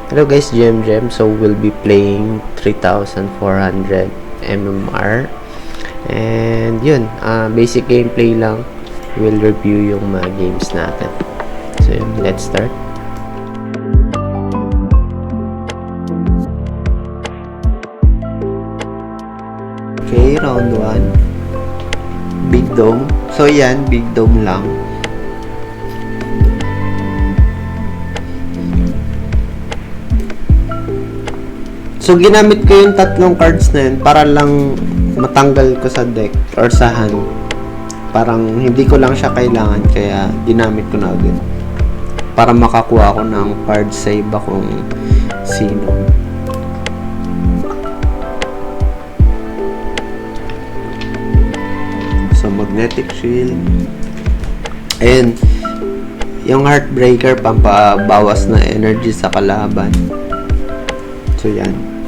Hello guys, Gem. So we'll be playing 3,400 MMR. And yun, basic gameplay lang. We'll review yung mga games natin. So yun, let's start. Okay, round 1. Big Dome. So yan, Big Dome lang. So, ginamit ko yung tatlong cards na yun para lang matanggal ko sa deck or sa hand. Parang hindi ko lang siya kailangan kaya ginamit ko na agad. Para makakuha ko ng card sa iba kung sino. So, Magnetic Shield. Ayan. Yung Heartbreaker, pampabawas na energy sa kalaban. So, yan.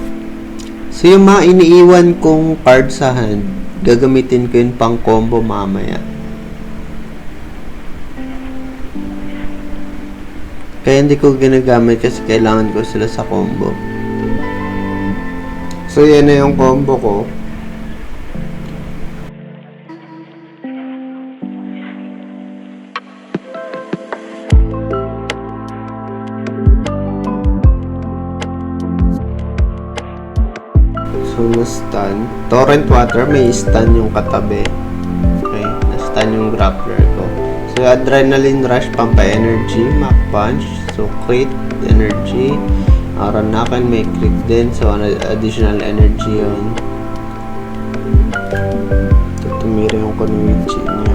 So, yung mga iniiwan kong card sa hand, gagamitin ko yun pang combo mamaya. Kaya hindi ko ginagamit kasi kailangan ko sila sa combo. So, yan na yung combo ko. So, na-stun. Torrent Water, may stun yung katabi. Okay, na-stun yung grappler ko. So, Adrenaline Rush, pampa-energy. Mach Punch. So, crit energy. Aranakan, may crit din. So, additional energy yun. Tumira yung Kunoichi niya.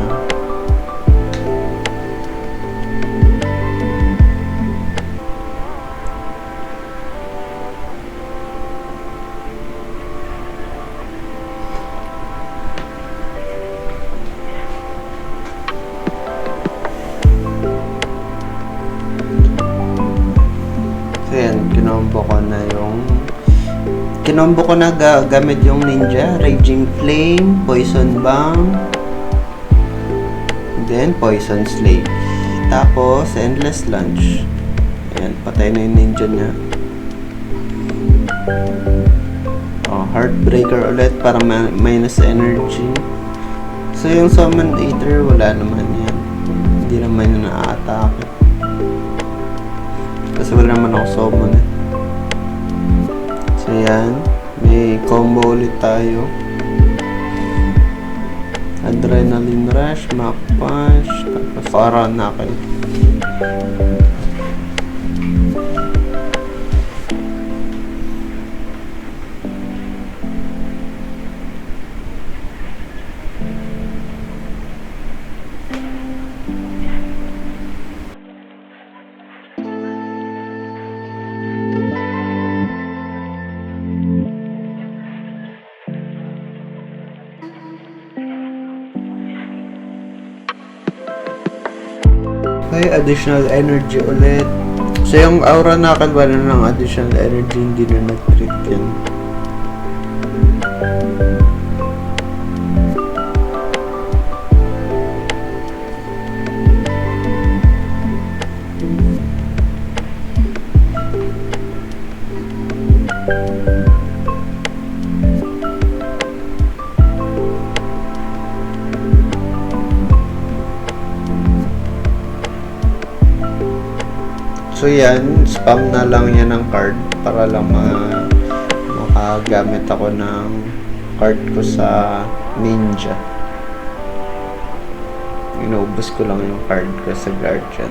Ayan, kinombo ko na gamit yung Ninja, Raging Flame, Poison Bomb, then Poison Slave. Tapos, Endless Lunge. Ayan, patay na yung Ninja niya. Oh, Heartbreaker ulit para minus energy. So, yung Summon Eater, wala naman yan. Hindi naman yung na-atake. Kasi wala naman ako summon eh. So yan, may combo ulit tayo. Adrenaline Rush, Mach Punch, tapos Aranakan. Okay, additional energy ulit. So, yung aura na wala ng additional energy, hindi na nag-trip yan. So yan, spam na lang yan ng card para lang makagamit ako ng card ko sa Ninja. Inuubos ko lang yung card ko sa Guardian.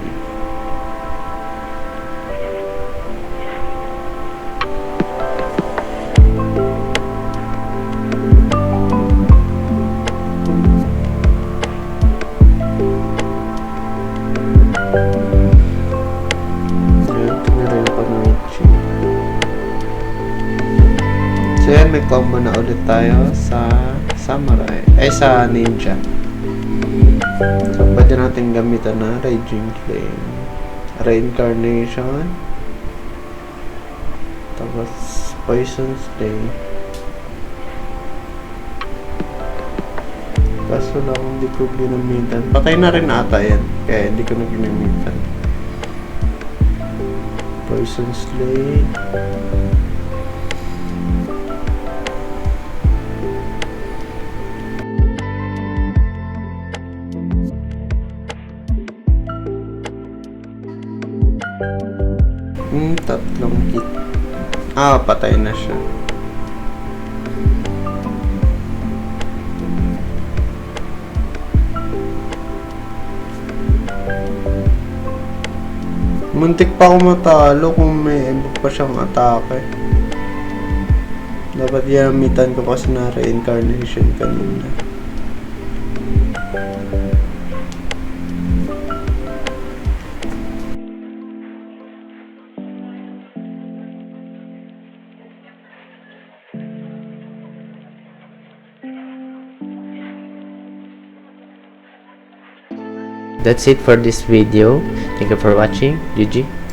So yan, may combo na ulit tayo sa Samurai, sa Ninja. So pwede natin gamitan na Raging Flame, Reincarnation, tapos Poison Slave. Kaso lang hindi ko ginamitan. Patay na rin ata yan, kaya hindi ko na ginamitan. Poison Slay. Tatlong kit. Patay na siya. Muntik pa ako matalo kung may iba pa siyang atake. Dapat ginamitan ko kasi na reincarnation kanina. That's it for this video. Thank you for watching. GG.